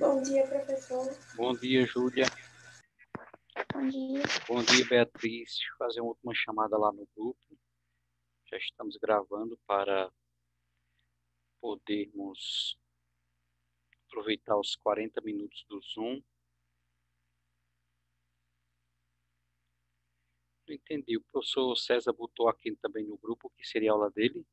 Bom dia, professor. Bom dia, Júlia. Bom dia. Bom dia, Beatriz. Deixa eu fazer uma última chamada lá no grupo. Já estamos gravando para podermos aproveitar os 40 minutos do Zoom. Não entendi. O professor César botou aqui também no grupo que seria a aula dele?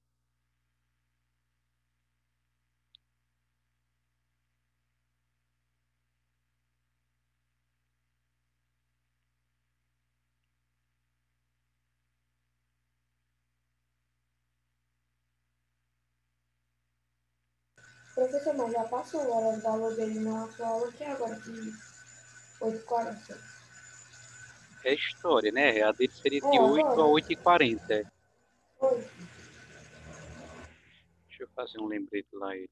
Professor, mas já passou a hora da aula dele na sua aula, que é agora de 8h40. É história, né? A dele seria de 8 a Agora. 8h40. Oi. Deixa eu fazer um lembrete lá. Ele.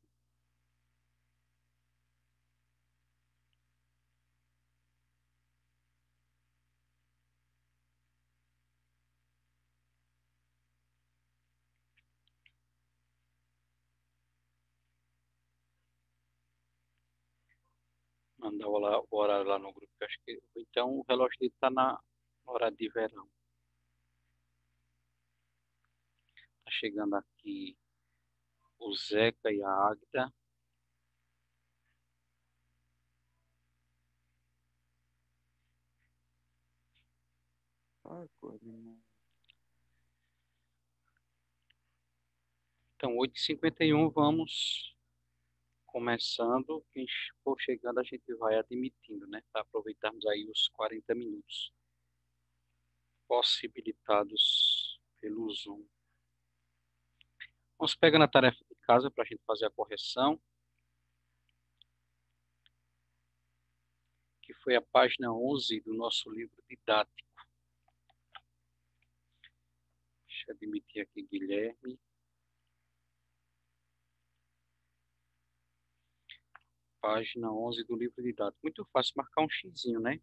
Mandar o horário lá no grupo. Acho que, então o relógio dele está na hora de verão. Tá chegando aqui o Zeca e a Águida. Então, 8h51, vamos começando. Quem for chegando, a gente vai admitindo, né? Para aproveitarmos aí os 40 minutos possibilitados pelo Zoom. Vamos pegando a tarefa de casa para a gente fazer a correção, que foi a página 11 do nosso livro didático. Deixa eu admitir aqui Guilherme. Página 11 do livro didático. Muito fácil marcar um xizinho, né?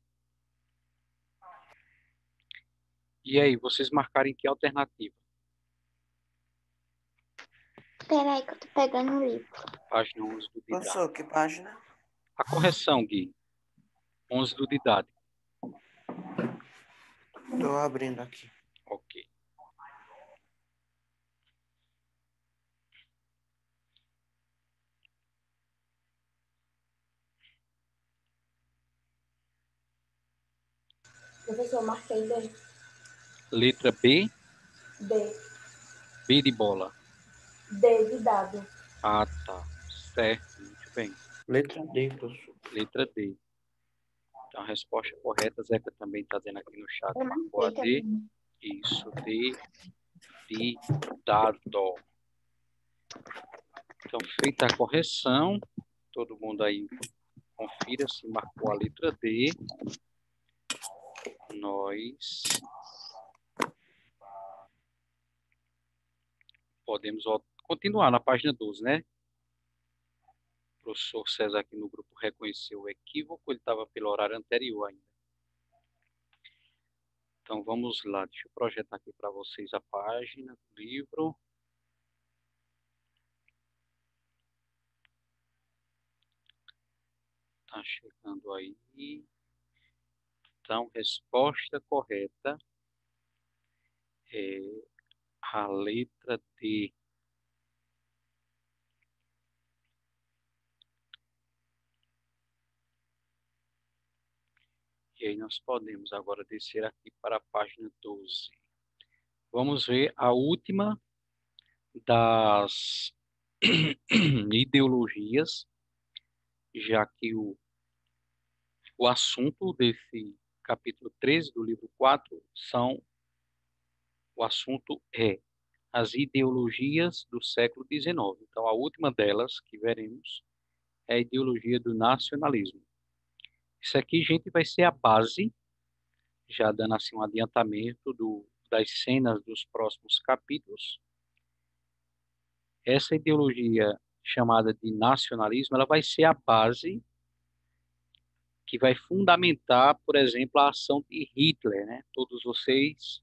E aí, vocês marcarem que alternativa? Espera aí que eu tô pegando o livro. Página 11 do didático. Professor, que página? A correção, Gui. 11 do didático. Estou abrindo aqui. Ok. Professor, marquei D. Letra B. D. B de bola. D de dado. Ah, tá. Certo. Muito bem. Letra D, professor. Letra D. Então, a resposta correta, Zeca também está dizendo aqui no chat. Eu Marcou a marquei D. também. Isso, D de dado. Então, feita a correção, todo mundo aí confira se marcou a letra D. Nós podemos continuar na página 12, né? O professor César aqui no grupo reconheceu o equívoco, ele estava pelo horário anterior ainda. Então vamos lá, deixa eu projetar aqui para vocês a página do livro. Tá chegando aí. Então, resposta correta é a letra D. E aí nós podemos agora descer aqui para a página 12. Vamos ver a última das ideologias, já que o assunto desse capítulo 13 do livro 4 o assunto é as ideologias do século XIX. Então, a última delas que veremos é a ideologia do nacionalismo. Isso aqui, gente, vai ser a base, já dando assim um adiantamento das cenas dos próximos capítulos. Essa ideologia chamada de nacionalismo, ela vai ser a base que vai fundamentar, por exemplo, a ação de Hitler, né? Todos vocês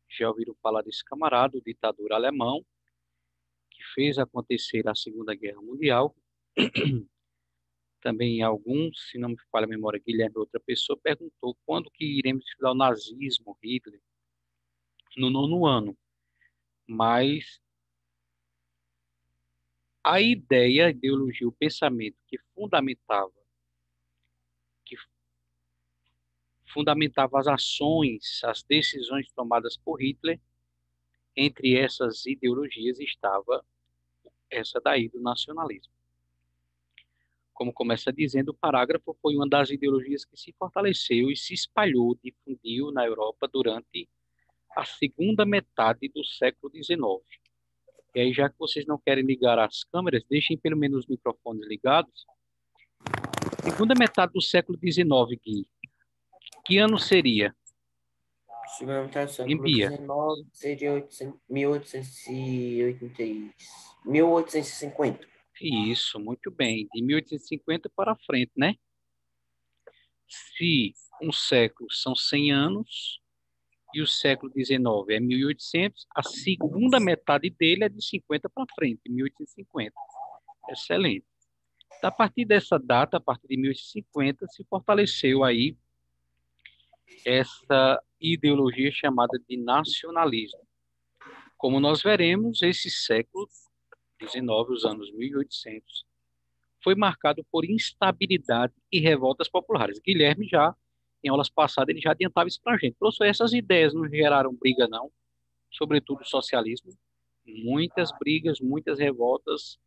já ouviram falar desse camarada, o ditador alemão, que fez acontecer a Segunda Guerra Mundial também alguns, se não me falha a memória, Guilherme, outra pessoa, perguntou quando que iremos estudar o nazismo, Hitler, no nono ano. Mas a ideia, a ideologia, o pensamento que fundamentava as ações, as decisões tomadas por Hitler, entre essas ideologias estava essa daí do nacionalismo. Como começa dizendo o parágrafo, foi uma das ideologias que se fortaleceu e se espalhou, difundiu na Europa durante a segunda metade do século XIX. E aí, já que vocês não querem ligar as câmeras, deixem pelo menos os microfones ligados. Segunda metade do século XIX, Gui. Que ano seria? Segunda metade do século Envia. XIX seria 1850. Isso, muito bem. De 1850 para frente, né? Se um século são 100 anos e o século XIX é 1800, a segunda metade dele é de 50 para frente, 1850. Excelente. A partir dessa data, a partir de 1850, se fortaleceu aí essa ideologia chamada de nacionalismo. Como nós veremos, esse século XIX, os anos 1800, foi marcado por instabilidade e revoltas populares. Guilherme já, em aulas passadas, ele já adiantava isso para a gente. Professor, essas ideias não geraram briga, não? Sobretudo o socialismo. Muitas brigas, muitas revoltas.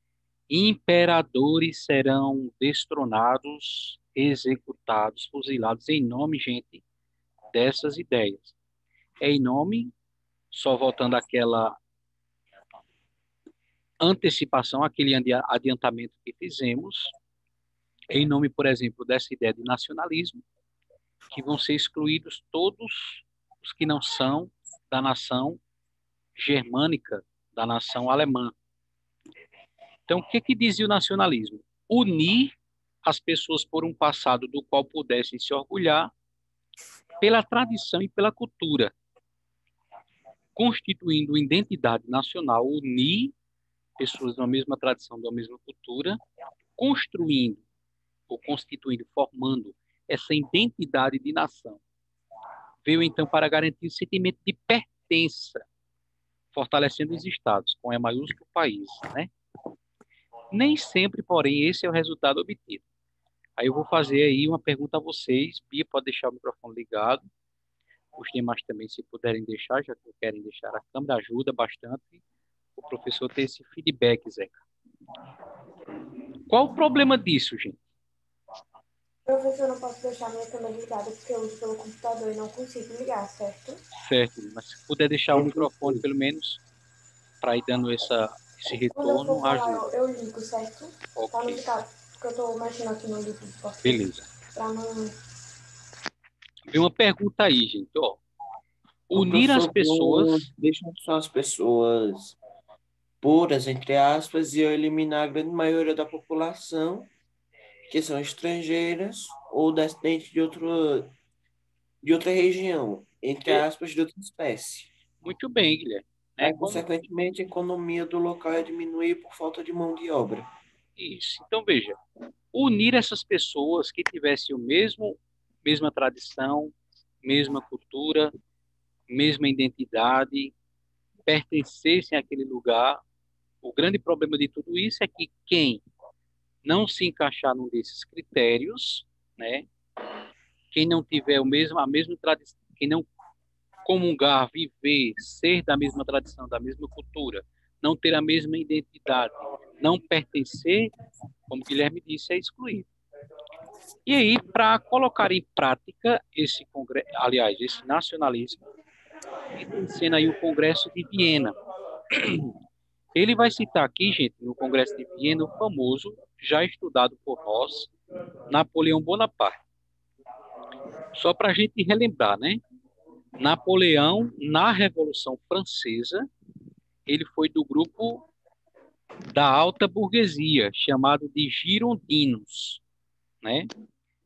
Imperadores serão destronados, executados, fuzilados em nome, gente, dessas ideias. É em nome, só voltando àquela antecipação, aquele adiantamento que fizemos, em nome, por exemplo, dessa ideia de nacionalismo, que vão ser excluídos todos os que não são da nação germânica, da nação alemã. Então, o que que dizia o nacionalismo? Unir as pessoas por um passado do qual pudessem se orgulhar pela tradição e pela cultura, constituindo identidade nacional, unir pessoas da mesma tradição, da mesma cultura, construindo ou constituindo, formando essa identidade de nação. Veio então para garantir o sentimento de pertença, fortalecendo os estados, com E maiúsculo país, né? Nem sempre, porém, esse é o resultado obtido. Aí eu vou fazer aí uma pergunta a vocês. Bia, pode deixar o microfone ligado. Os demais também, se puderem deixar, já que não querem deixar a câmera, ajuda bastante o professor ter esse feedback, Zeca. Qual o problema disso, gente? Professor, eu não posso deixar minha câmera ligada porque eu uso pelo computador e não consigo ligar, certo? Certo, mas se puder deixar o microfone, pelo menos, para ir dando esse Quando eu for retorno, falar, ajuda. eu ligo, certo? Pra não Ok, ficar, porque eu tô mexendo aqui no livro de português. beleza. Pra não... Tem uma pergunta aí, gente, ó. O Unir as professor pessoas... deixa só as pessoas puras, entre aspas, e eliminar a grande maioria da população que são estrangeiras ou descendentes de outra região, entre É, aspas, de outra espécie. muito bem, Guilherme. Né? Aí, consequentemente, a economia do local é diminuir por falta de mão de obra. Isso. Então, veja, unir essas pessoas que tivessem mesma tradição, mesma cultura, mesma identidade, pertencessem àquele lugar. O grande problema de tudo isso é que quem não se encaixar num desses critérios, né, quem não tiver a mesma tradição, quem não comungar, viver, ser da mesma tradição, da mesma cultura, não ter a mesma identidade, não pertencer, como Guilherme disse, é excluído. E aí, para colocar em prática esse esse nacionalismo, sendo aí o Congresso de Viena. Ele vai citar aqui, gente, no Congresso de Viena, o famoso, já estudado por nós, Napoleão Bonaparte. Só para a gente relembrar, né? Napoleão, na Revolução Francesa, ele foi do grupo da alta burguesia, chamado de girondinos, né?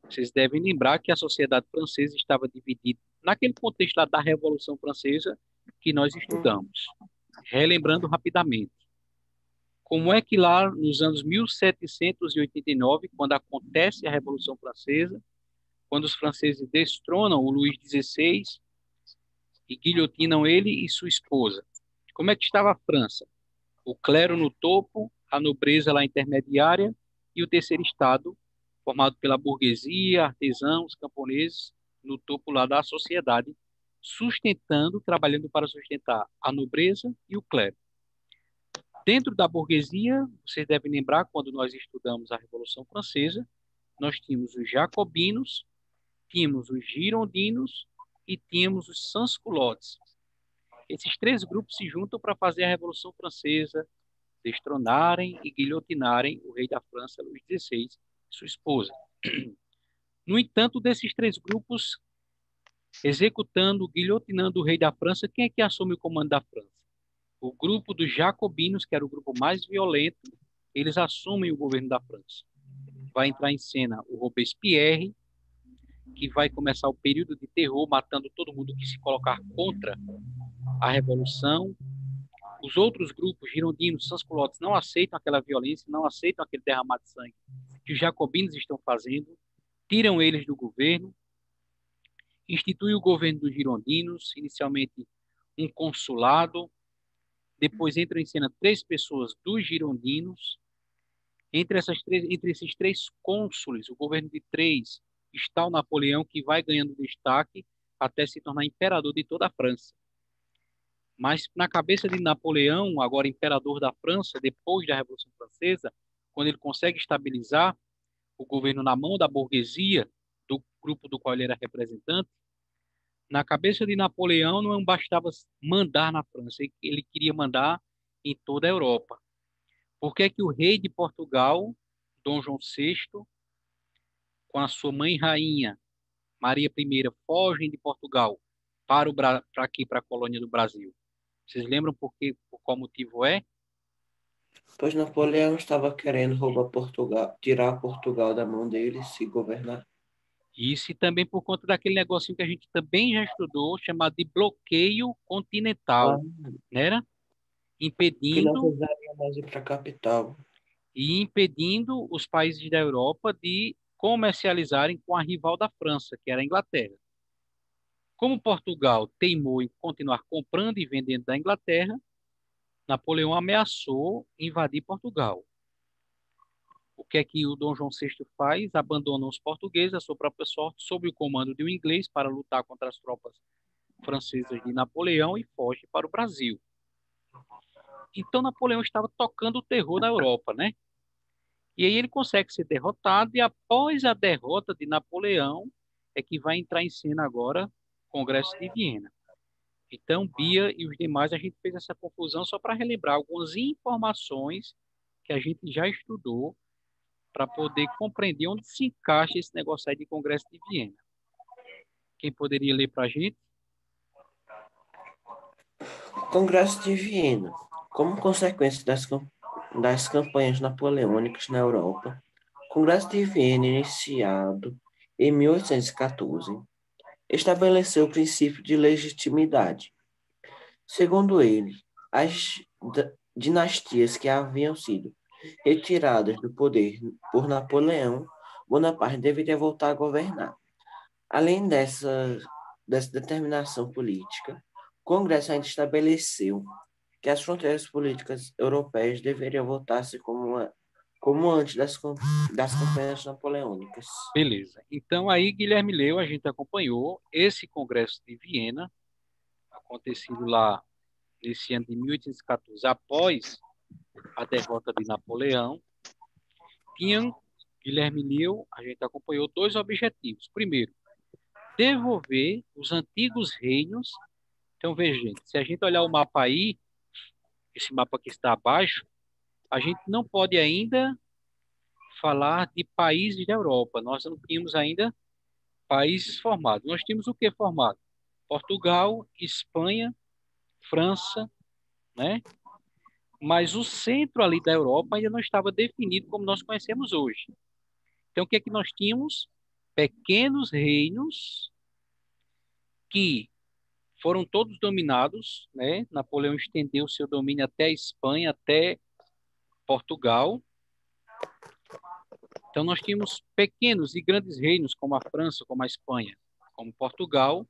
Vocês devem lembrar que a sociedade francesa estava dividida naquele contexto lá da Revolução Francesa que nós estudamos. Relembrando rapidamente. como é que lá nos anos 1789, quando acontece a Revolução Francesa, quando os franceses destronam o Luís XVI e guilhotinam ele e sua esposa, como é que estava a França? O clero no topo, a nobreza lá intermediária e o terceiro estado, formado pela burguesia, artesãos, camponeses, no topo lá da sociedade, sustentando, trabalhando para sustentar a nobreza e o clero. Dentro da burguesia, vocês devem lembrar, quando nós estudamos a Revolução Francesa, nós tínhamos os jacobinos, tínhamos os girondinos e tínhamos os sans-culottes. Esses três grupos se juntam para fazer a Revolução Francesa, destronarem e guilhotinarem o rei da França, Luís XVI, e sua esposa. No entanto, desses três grupos, executando, guilhotinando o rei da França, quem é que assume o comando da França? O grupo dos jacobinos, que era o grupo mais violento, eles assumem o governo da França. Vai entrar em cena o Robespierre, que vai começar o período de terror, matando todo mundo que se colocar contra a Revolução. Os outros grupos, girondinos, sans-culottes, não aceitam aquela violência, não aceitam aquele derramar de sangue que os jacobinos estão fazendo, tiram eles do governo, institui o governo dos girondinos, inicialmente um consulado, depois entram em cena três pessoas dos girondinos. Entre esses três cônsules, o governo de três, está o Napoleão, que vai ganhando destaque até se tornar imperador de toda a França. Mas na cabeça de Napoleão, agora imperador da França, depois da Revolução Francesa, quando ele consegue estabilizar o governo na mão da burguesia, do grupo do qual ele era representante, na cabeça de Napoleão não bastava mandar na França, ele queria mandar em toda a Europa. Por que é que o rei de Portugal, Dom João VI, com a sua mãe rainha, Maria I, fogem de Portugal para aqui, para a colônia do Brasil? Vocês lembram por qual motivo é? Pois Napoleão estava querendo roubar Portugal, tirar Portugal da mão dele e se governar. Isso, e também por conta daquele negocinho que a gente também já estudou, chamado de bloqueio Ah, continental, né? Era? que não Impedindo precisaria mais ir para a capital. impedindo os países da Europa de comercializarem com a rival da França, que era a Inglaterra. Como Portugal teimou em continuar comprando e vendendo da Inglaterra, Napoleão ameaçou invadir Portugal. O que é que o Dom João VI faz? Abandona os portugueses à sua própria sorte, sob o comando de um inglês, para lutar contra as tropas francesas de Napoleão e foge para o Brasil. Então Napoleão estava tocando o terror na Europa, né? E aí ele consegue ser derrotado, e após a derrota de Napoleão é que vai entrar em cena agora o Congresso de Viena. Então, Bia e os demais, a gente fez essa confusão só para relembrar algumas informações que a gente já estudou para poder compreender onde se encaixa esse negócio aí de Congresso de Viena. Quem poderia ler para a gente? Congresso de Viena. Como consequência das campanhas napoleônicas na Europa, o Congresso de Viena, iniciado em 1814, estabeleceu o princípio de legitimidade. Segundo ele, as dinastias que haviam sido retiradas do poder por Napoleão Bonaparte deveriam voltar a governar. Além dessa determinação política, o Congresso ainda estabeleceu que as fronteiras políticas europeias deveriam voltar-se como antes das campanhas napoleônicas. Beleza. Então aí Guilherme leu, a gente acompanhou esse Congresso de Viena, acontecido lá nesse ano de 1814, após a derrota de Napoleão. Guilherme leu, a gente acompanhou dois objetivos. Primeiro, devolver os antigos reinos. Então, veja, gente, se a gente olhar o mapa aí, esse mapa que está abaixo, a gente não pode ainda falar de países da Europa. Nós não tínhamos ainda países formados. Nós tínhamos o que formado? Portugal, Espanha, França, né? Mas o centro ali da Europa ainda não estava definido como nós conhecemos hoje. Então, o que é que nós tínhamos? Pequenos reinos que foram todos dominados, né? Napoleão estendeu seu domínio até a Espanha, até Portugal. Então, nós tínhamos pequenos e grandes reinos, como a França, como a Espanha, como Portugal,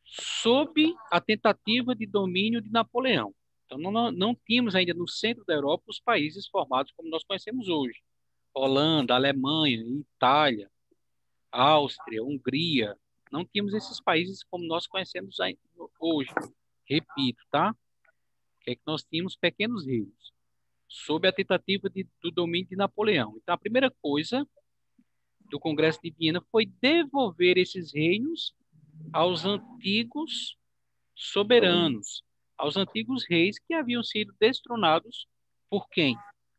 sob a tentativa de domínio de Napoleão. Então, não tínhamos ainda no centro da Europa os países formados como nós conhecemos hoje. Holanda, Alemanha, Itália, Áustria, Hungria. Não tínhamos esses países como nós conhecemos hoje. Repito, tá? Que é que nós tínhamos pequenos reinos, sob a tentativa do domínio de Napoleão. Então, a primeira coisa do Congresso de Viena foi devolver esses reinos aos antigos soberanos, aos antigos reis que haviam sido destronados por quem?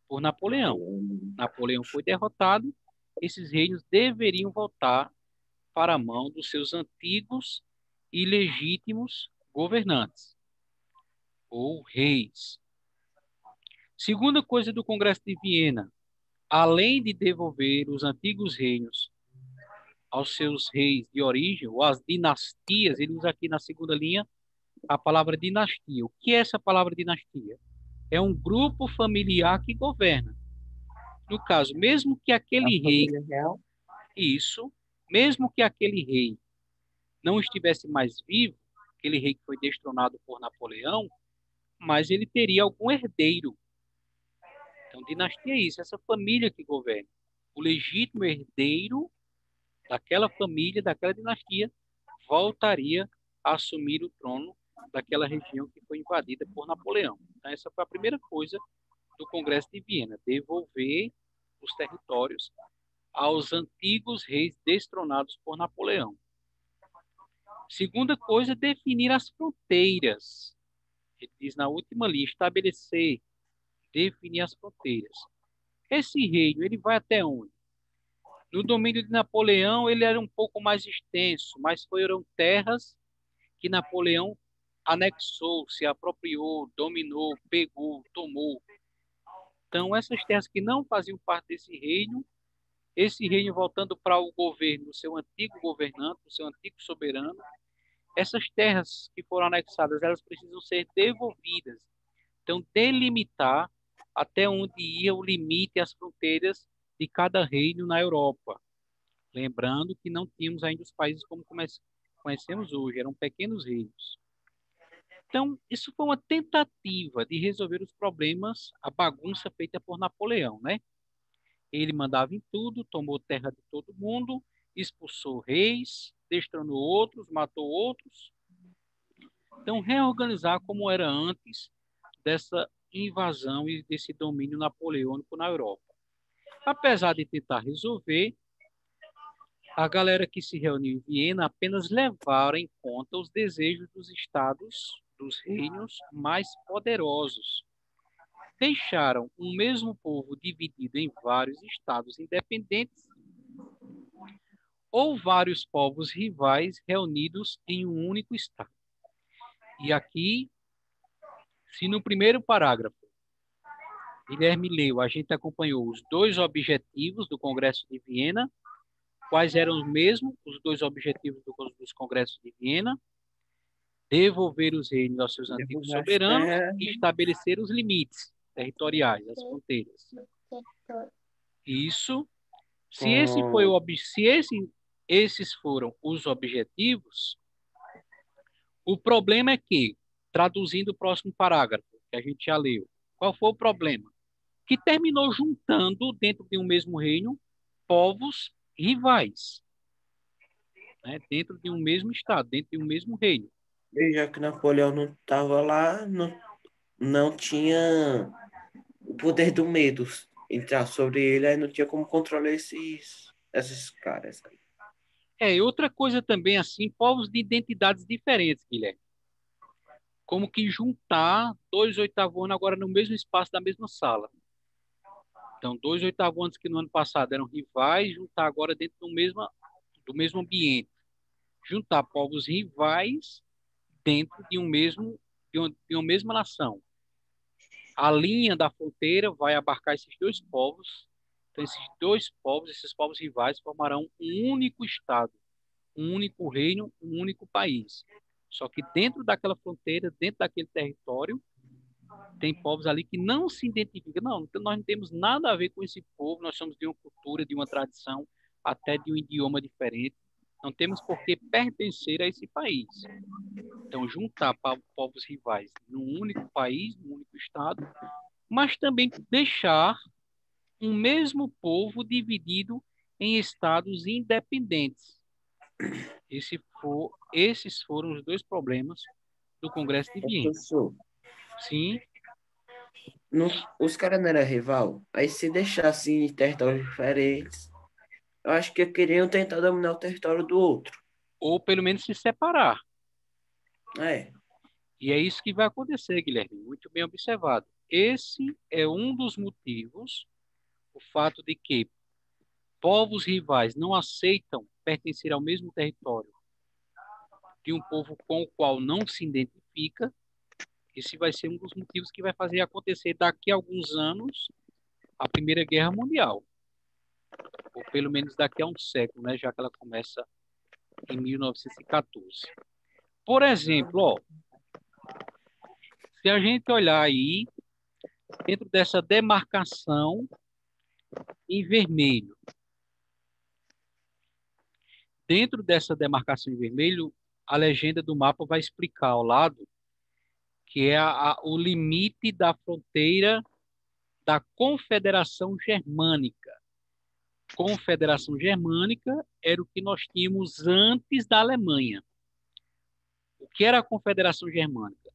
Por Napoleão. Napoleão foi derrotado, esses reinos deveriam voltar para a mão dos seus antigos e legítimos governantes, ou reis. Segunda coisa do Congresso de Viena, além de devolver os antigos reinos aos seus reis de origem, ou às dinastias, ele usa aqui na segunda linha a palavra dinastia. O que é essa palavra dinastia? É um grupo familiar que governa. No caso, mesmo que aquele rei, Real. isso, mesmo que aquele rei não estivesse mais vivo, aquele rei que foi destronado por Napoleão, mas ele teria algum herdeiro. Então, dinastia é isso, essa família que governa. O legítimo herdeiro daquela família, daquela dinastia, voltaria a assumir o trono daquela região que foi invadida por Napoleão. Então, essa foi a primeira coisa do Congresso de Viena, devolver os territórios aos antigos reis destronados por Napoleão. Segunda coisa, definir as fronteiras. Ele diz na última linha, estabelecer, definir as fronteiras. Esse reino, ele vai até onde? No domínio de Napoleão, ele era um pouco mais extenso, mas foram terras que Napoleão anexou, se apropriou, dominou, pegou, tomou. Então, essas terras que não faziam parte desse reino, esse reino voltando para o governo, o seu antigo governante, o seu antigo soberano, essas terras que foram anexadas, elas precisam ser devolvidas. Então, delimitar até onde ia o limite, as fronteiras de cada reino na Europa. Lembrando que não tínhamos ainda os países como conhecemos hoje, eram pequenos reinos. Então, isso foi uma tentativa de resolver os problemas, a bagunça feita por Napoleão, né? Ele mandava em tudo, tomou terra de todo mundo, expulsou reis, destronou outros, matou outros. Então, reorganizar como era antes dessa invasão e desse domínio napoleônico na Europa. Apesar de tentar resolver, a galera que se reuniu em Viena apenas levaram em conta os desejos dos estados, dos reinos mais poderosos. Deixaram o mesmo povo dividido em vários estados independentes ou vários povos rivais reunidos em um único estado. E aqui, se no primeiro parágrafo Guilherme leu, a gente acompanhou os dois objetivos do Congresso de Viena. Quais eram os mesmos, os dois objetivos dos Congressos de Viena? Devolver os reinos aos seus antigos soberanos e estabelecer os limites territoriais, as fronteiras. Isso. Se esses foram os objetivos, o problema é que, traduzindo o próximo parágrafo, que a gente já leu, qual foi o problema? Que terminou juntando, dentro de um mesmo reino, povos rivais, né? Dentro de um mesmo estado, dentro de um mesmo reino. E já que Napoleão não estava lá, não tinha o poder do medo entrar sobre ele, aí não tinha como controlar esses caras. E outra coisa também, assim, povos de identidades diferentes, Guilherme. Como que juntar dois oitavoanos agora no mesmo espaço da mesma sala. Então, dois oitavoanos que no ano passado eram rivais, juntar agora dentro do mesmo ambiente. Juntar povos rivais dentro de uma mesma nação. A linha da fronteira vai abarcar esses dois povos. Então, esses povos rivais formarão um único estado, um único reino, um único país. Só que dentro daquela fronteira, dentro daquele território, Tem povos ali que não se identificam. Não, então nós não temos nada a ver com esse povo, nós somos de uma cultura, de uma tradição, até de um idioma diferente. Não temos por que pertencer a esse país. Então, juntar povos rivais num único país, num único estado, mas também deixar um mesmo povo dividido em estados independentes. Esses foram os dois problemas do Congresso de Viena. Professor, Sim, os caras não eram rival? Aí se deixassem em territórios diferentes, eu acho que queriam tentar dominar o território do outro. ou pelo menos se separar. É, E é isso que vai acontecer, Guilherme. Muito bem observado. Esse é um dos motivos, o fato de que povos rivais não aceitam pertencer ao mesmo território de um povo com o qual não se identifica. Esse vai ser um dos motivos que vai fazer acontecer daqui a alguns anos a Primeira Guerra Mundial, ou pelo menos daqui a um século, né, já que ela começa em 1914. Por exemplo, ó, se a gente olhar aí, dentro dessa demarcação em vermelho, dentro dessa demarcação em vermelho, a legenda do mapa vai explicar ao lado que é o limite da fronteira da Confederação Germânica. Confederação Germânica era o que nós tínhamos antes da Alemanha. O que era a Confederação Germânica?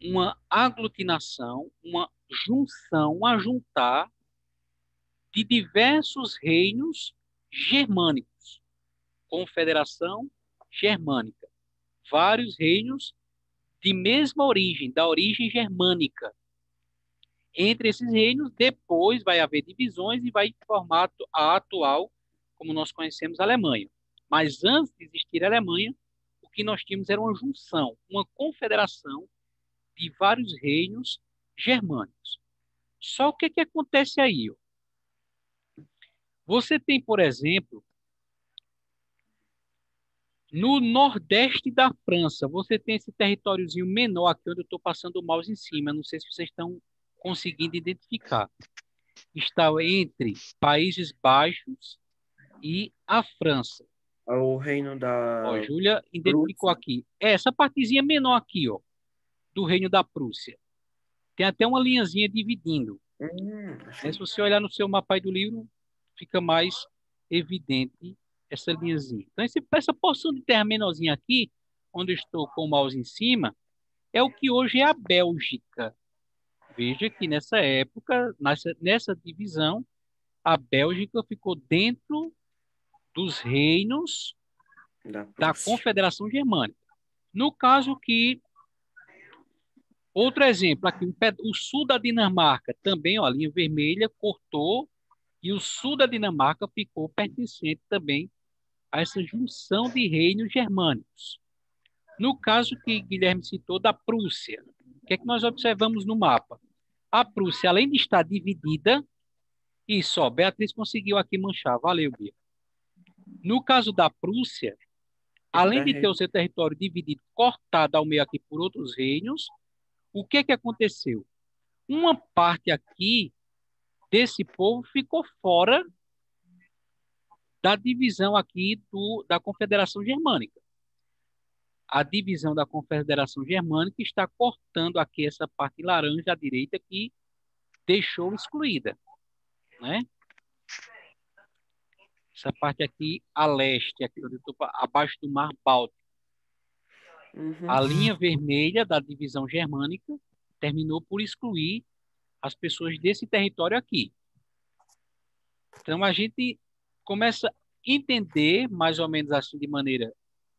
Uma aglutinação, uma junção, um ajuntar de diversos reinos germânicos. Confederação Germânica. Vários reinos de mesma origem, da origem germânica. Entre esses reinos, depois vai haver divisões e vai formar a atual, como nós conhecemos, a Alemanha. Mas antes de existir a Alemanha, o que nós tínhamos era uma junção, uma confederação de vários reinos germânicos. Só o que acontece aí? Ó? Você tem, por exemplo, no nordeste da França, você tem esse territóriozinho menor aqui, onde eu estou passando o mouse em cima. Não sei se vocês estão conseguindo identificar. Está entre Países Baixos e a França. o reino Ó, da Júlia identificou Prússia. aqui. Essa partezinha menor aqui, ó, do reino da Prússia. Tem até uma linhazinha dividindo. Achei. Se você olhar no seu mapa aí do livro, fica mais evidente essa linhazinha. Então, essa porção de terra menorzinha aqui, onde eu estou com o mouse em cima, é o que hoje é a Bélgica. Veja que nessa época, nessa divisão, a Bélgica ficou dentro dos reinos Da da Prússia. Confederação Germânica. No caso que, outro exemplo aqui, o sul da Dinamarca, também, ó, a linha vermelha cortou e o sul da Dinamarca ficou pertencente também a essa junção de reinos germânicos. No caso que Guilherme citou da Prússia, o que é que nós observamos no mapa? A Prússia, além de estar dividida, e só, Beatriz conseguiu aqui manchar, valeu, Bia. No caso da Prússia, além de ter o seu território dividido, cortado ao meio aqui por outros reinos, o que é que aconteceu? Uma parte aqui desse povo ficou fora da divisão aqui da Confederação Germânica. A divisão da Confederação Germânica está cortando aqui essa parte laranja à direita que deixou excluída, né? Essa parte aqui a leste, aqui onde eu estou, abaixo do Mar Báltico. A linha vermelha da divisão germânica terminou por excluir as pessoas desse território aqui. Então a gente começa a entender, mais ou menos assim, de maneira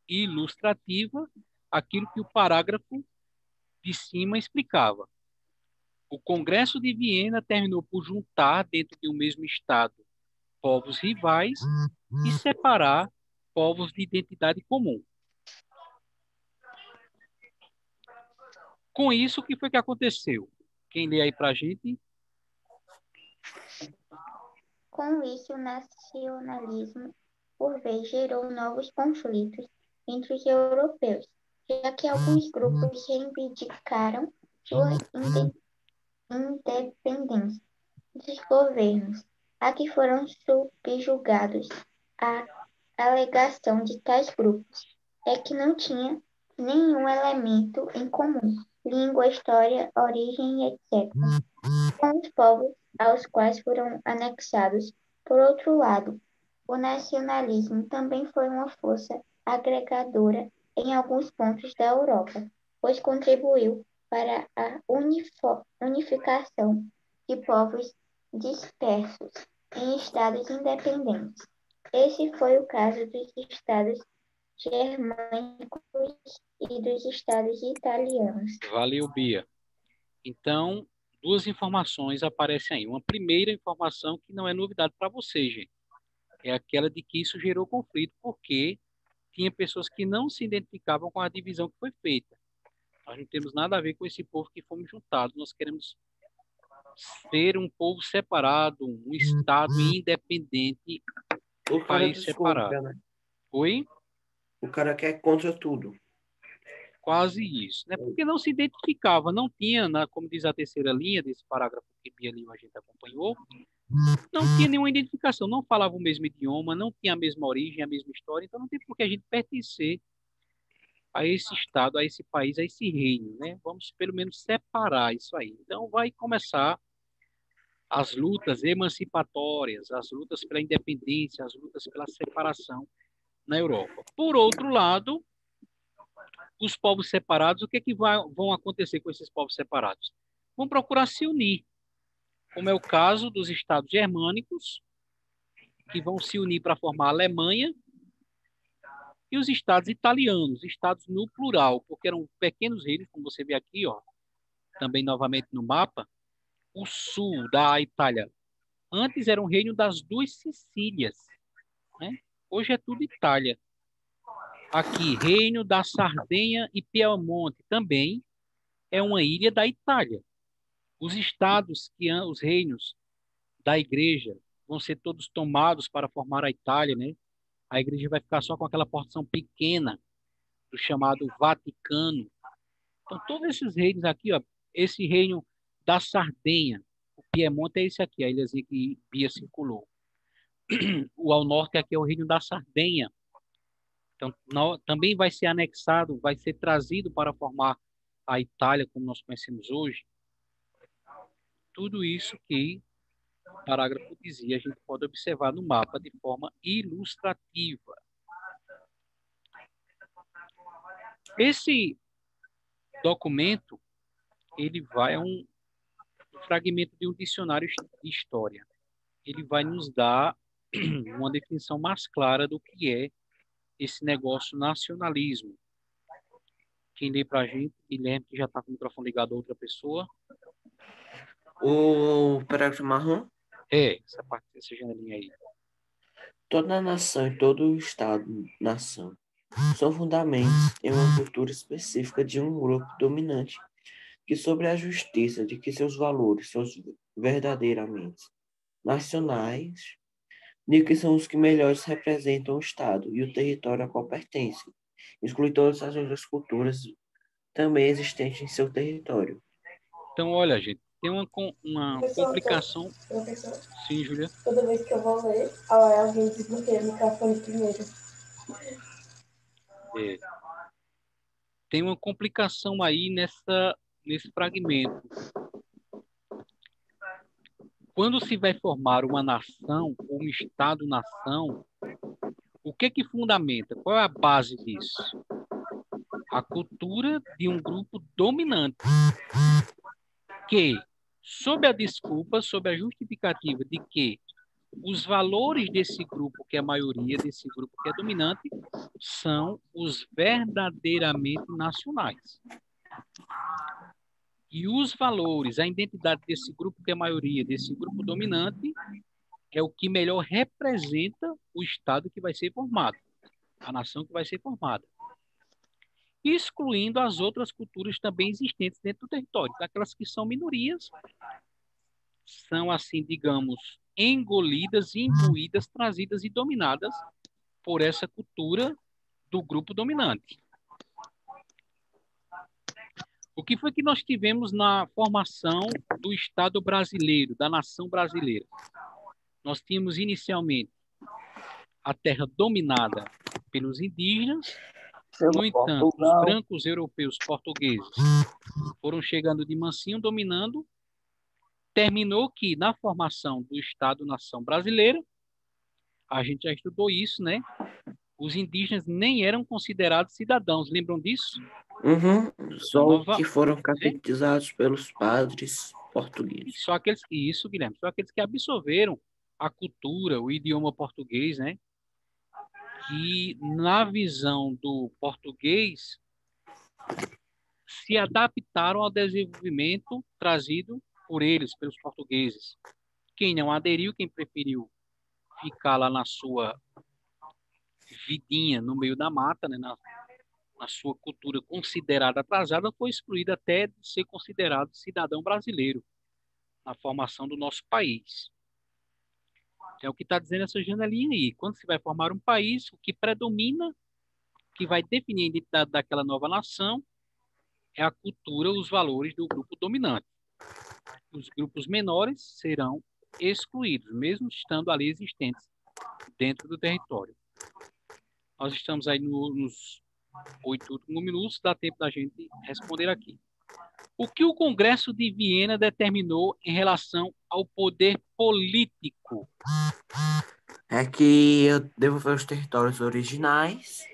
ilustrativa, aquilo que o parágrafo de cima explicava. O Congresso de Viena terminou por juntar dentro de um mesmo estado povos rivais e separar povos de identidade comum. Com isso, o que foi que aconteceu? Quem lê aí para a gente? Com isso, o nacionalismo, por vez, gerou novos conflitos entre os europeus, já que alguns grupos reivindicaram sua independência dos governos a que foram subjugados. A alegação de tais grupos é que não tinha nenhum elemento em comum, língua, história, origem, etc., com os povos aos quais foram anexados. Por outro lado, o nacionalismo também foi uma força agregadora em alguns pontos da Europa, pois contribuiu para a unificação de povos dispersos em estados independentes. Esse foi o caso dos estados germânicos e dos estados italianos. Valeu, Bia. Então, duas informações aparecem aí. Uma primeira informação que não é novidade para você, gente. É aquela de que isso gerou conflito, porque tinha pessoas que não se identificavam com a divisão que foi feita. Nós não temos nada a ver com esse povo que fomos juntados. Nós queremos ser um povo separado, um estado independente, O um cara país separado. descontra, né? Oi? O cara quer contra tudo. Quase isso, né? Porque não se identificava, não tinha, como diz a terceira linha desse parágrafo que Bia Lima a gente acompanhou, não tinha nenhuma identificação, não falava o mesmo idioma, não tinha a mesma origem, a mesma história, então não tem por que a gente pertencer a esse estado, a esse país, a esse reino, né? Vamos pelo menos separar isso aí. Então vai começar as lutas emancipatórias, as lutas pela independência, as lutas pela separação na Europa. Por outro lado, os povos separados, o que é que vão acontecer com esses povos separados? Vão procurar se unir, como é o caso dos estados germânicos, que vão se unir para formar a Alemanha, e os estados italianos, estados no plural, porque eram pequenos reinos, como você vê aqui, ó, também novamente no mapa. O sul da Itália antes era um reino das duas Sicílias, né? Hoje é tudo Itália. Aqui, Reino da Sardenha e Piemonte também é uma ilha da Itália. Os estados, os reinos da igreja vão ser todos tomados para formar a Itália, né? A igreja vai ficar só com aquela porção pequena do chamado Vaticano. Então, todos esses reinos aqui, ó, esse reino da Sardenha, o Piemonte é esse aqui, a ilhazinha que Bia circulou. O ao norte aqui é o reino da Sardenha. Então, também vai ser anexado, vai ser trazido para formar a Itália como nós conhecemos hoje. Tudo isso que o parágrafo dizia, a gente pode observar no mapa de forma ilustrativa. Esse documento, ele vai a um fragmento de um dicionário de história. Ele vai nos dar uma definição mais clara do que é esse negócio nacionalismo. Quem lê para a gente, Guilherme, que já está com o microfone ligado a outra pessoa. O parágrafo marrom. Essa parte dessa janelinha aí. Toda nação e todo estado-nação são fundamentos em uma cultura específica de um grupo dominante que sobre a justiça de que seus valores são verdadeiramente nacionais, de que são os que melhores representam o Estado e o território a qual pertencem, exclui todas as outras culturas também existentes em seu território. Então, olha, gente, tem uma complicação. Professor, Sim, Júlia. toda vez que eu vou ler, alguém desbloqueia o microfone primeiro. Tem uma complicação aí nesse fragmento. Quando se vai formar uma nação, ou um Estado-nação, o que fundamenta? Qual é a base disso? A cultura de um grupo dominante que, sob a desculpa, sob a justificativa de que os valores desse grupo, que é a maioria desse grupo que é dominante, são os verdadeiramente nacionais. E os valores, a identidade desse grupo que é a maioria, desse grupo dominante, é o que melhor representa o Estado que vai ser formado, a nação que vai ser formada. Excluindo as outras culturas também existentes dentro do território. Aquelas que são minorias, são assim, digamos, engolidas, imbuídas, trazidas e dominadas por essa cultura do grupo dominante. O que foi que nós tivemos na formação do Estado brasileiro, da nação brasileira? Nós tínhamos inicialmente a terra dominada pelos indígenas. No entanto, os Portugal. brancos europeus portugueses foram chegando de mansinho, dominando. Terminou que, na formação do Estado-nação brasileira, a gente já estudou isso, né? Os indígenas nem eram considerados cidadãos. Lembram disso? Uhum. Na Só nova, que foram né? catequizados pelos padres portugueses. Só aqueles, isso, Guilherme, só aqueles que absorveram a cultura, o idioma português, né? Que, na visão do português, se adaptaram ao desenvolvimento trazido por eles, pelos portugueses. Quem não aderiu, quem preferiu ficar lá na sua vidinha, no meio da mata, né, na sua cultura considerada atrasada, foi excluído até de ser considerado cidadão brasileiro na formação do nosso país. É o que está dizendo essa janelinha aí. Quando se vai formar um país, o que predomina, que vai definir a identidade daquela nova nação, é a cultura, os valores do grupo dominante. Os grupos menores serão excluídos, mesmo estando ali existentes dentro do território. Nós estamos aí nos 8 últimos minutos, dá tempo da gente responder aqui. O que o Congresso de Viena determinou em relação ao poder político? É que eu devolver os territórios originais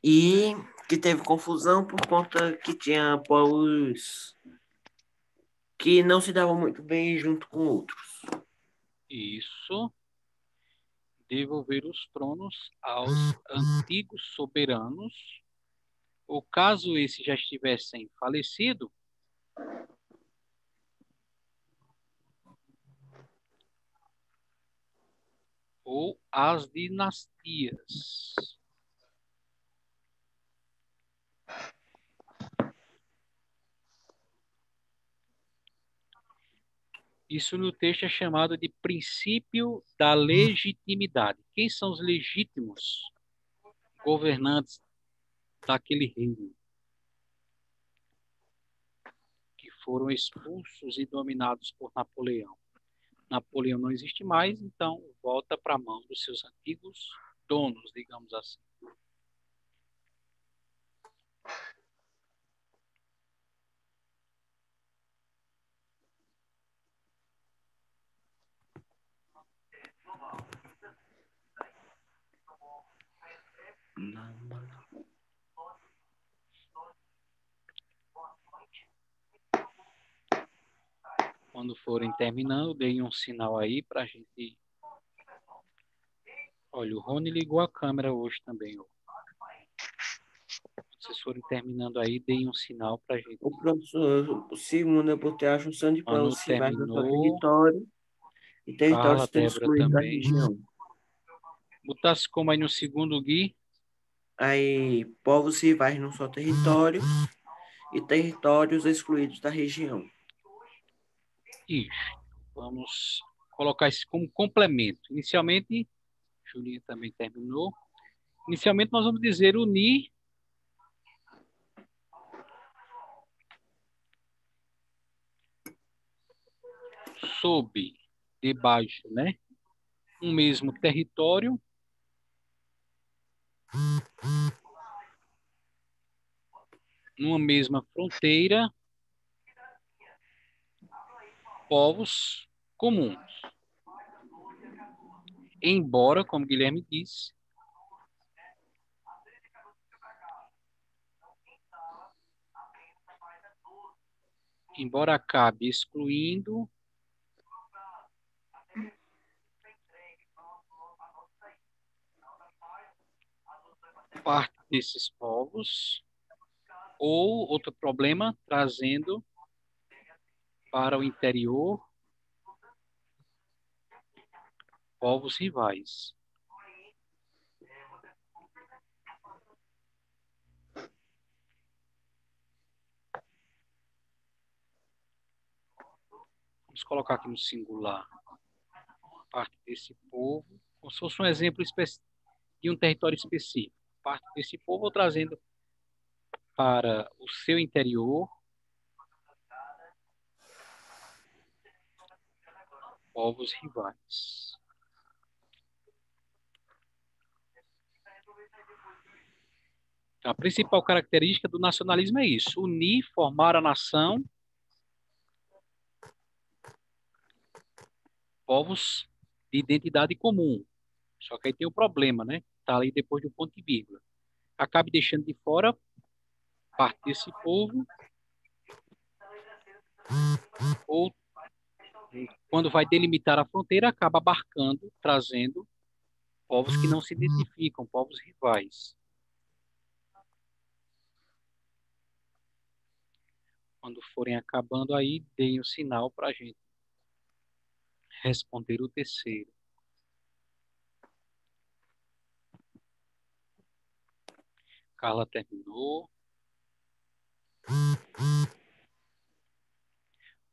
e que teve confusão por conta que tinha povos que não se davam muito bem junto com outros. Isso, devolver os tronos aos antigos soberanos, ou caso esses já estivessem falecido, ou às dinastias. Isso no texto é chamado de princípio da legitimidade. Quem são os legítimos governantes daquele reino que foram expulsos e dominados por Napoleão? Napoleão não existe mais, então volta para a mão dos seus antigos donos, digamos assim. Quando forem terminando, deem um sinal aí para a gente. Olha, o Rony ligou a câmera hoje também. Ó. Se vocês forem terminando aí, deem um sinal para a gente. O professor, o segundo é por ter a junção de Manu povos rivais no seu terminou. território e territórios Carla, sendo Débora excluídos da também. região. Botasse como aí no segundo, Gui? Aí, povos rivais no seu território e territórios excluídos da região. Isso. Vamos colocar isso como complemento. Inicialmente, Julinha também terminou. Inicialmente, nós vamos dizer unir sob, debaixo, né? Um mesmo território, numa mesma fronteira, povos comuns. Embora, como Guilherme disse, embora acabe excluindo parte desses povos, ou outro problema, trazendo para o interior povos rivais. Vamos colocar aqui no singular parte desse povo, como se fosse um exemplo de um território específico. Parte desse povo trazendo para o seu interior povos rivais. Então, a principal característica do nacionalismo é isso: unir, formar a nação, povos de identidade comum. Só que aí tem o problema, né? Está ali depois do ponto e vírgula. Acabe deixando de fora parte desse povo, ou quando vai delimitar a fronteira, acaba abarcando, trazendo povos que não se identificam, povos rivais. Quando forem acabando aí, deem o sinal para a gente responder o terceiro. Carla terminou.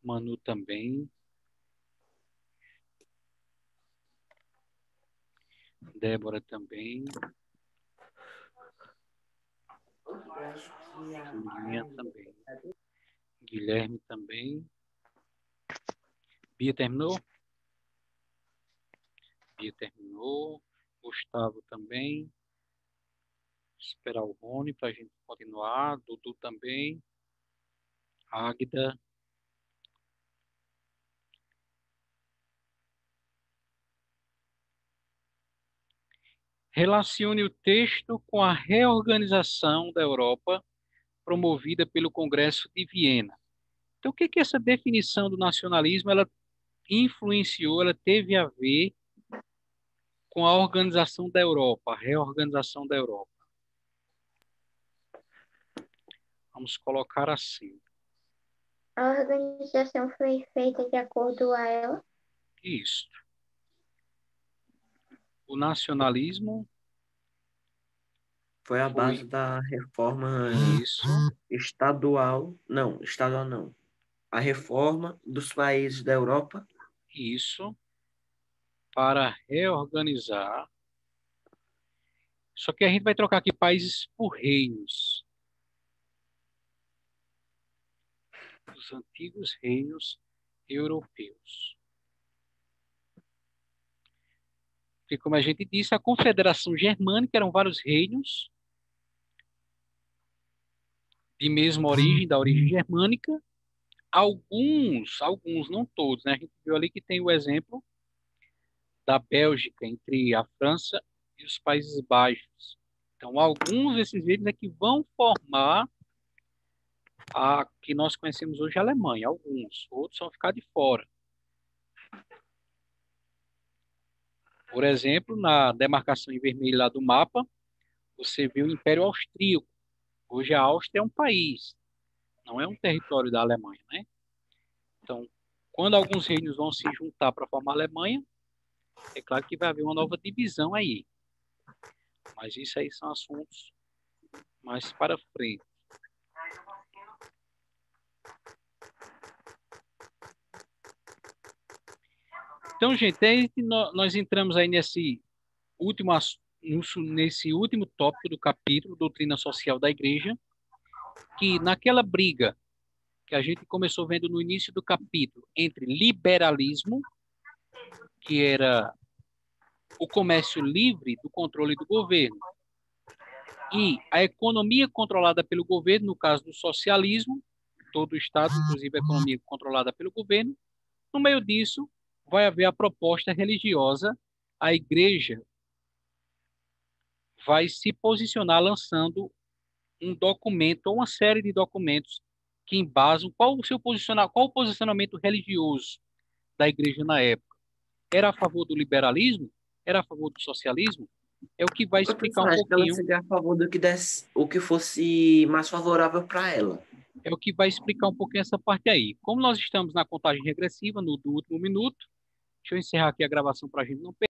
Manu também. Débora também. Julinha também. Guilherme também. Bia terminou? Bia terminou. Gustavo também. Esperar o Rony para a gente continuar. Dudu também. Águida. Relacione o texto com a reorganização da Europa promovida pelo Congresso de Viena. Então, o que que essa definição do nacionalismo ela influenciou, ela teve a ver com a organização da Europa, a reorganização da Europa? Vamos colocar assim. A organização foi feita de acordo a ela. Isso. O nacionalismo Foi a foi base da reforma isso, estadual não. A reforma dos países da Europa. isso, para reorganizar. Só que a gente vai trocar aqui países por reinos. Os antigos reinos europeus. Porque, como a gente disse, a Confederação Germânica eram vários reinos de mesma origem, da origem germânica. Alguns, não todos, né? A gente viu ali que tem o exemplo da Bélgica entre a França e os Países Baixos. Então, alguns desses reinos é que vão formar a que nós conhecemos hoje a Alemanha. Alguns, outros vão ficar de fora. Por exemplo, na demarcação em vermelho lá do mapa, você vê o Império Austríaco. Hoje a Áustria é um país, não é um território da Alemanha, né? Então, quando alguns reinos vão se juntar para formar a Alemanha, é claro que vai haver uma nova divisão aí. Mas isso aí são assuntos mais para frente. Então, gente, aí nós entramos aí nesse último tópico do capítulo, Doutrina Social da Igreja, que naquela briga que a gente começou vendo no início do capítulo, entre liberalismo, que era o comércio livre do controle do governo, e a economia controlada pelo governo, no caso do socialismo, todo o Estado, inclusive a economia controlada pelo governo, no meio disso vai haver a proposta religiosa, a igreja vai se posicionar lançando um documento ou uma série de documentos que embasam qual o posicionamento religioso da igreja na época. Era a favor do liberalismo? Era a favor do socialismo? É o que vai Eu explicar um acho que ela pouquinho. seria a favor do que desse, o que fosse mais favorável para ela. É o que vai explicar um pouquinho essa parte aí. Como nós estamos na contagem regressiva, do último minuto, deixa eu encerrar aqui a gravação para a gente não perder.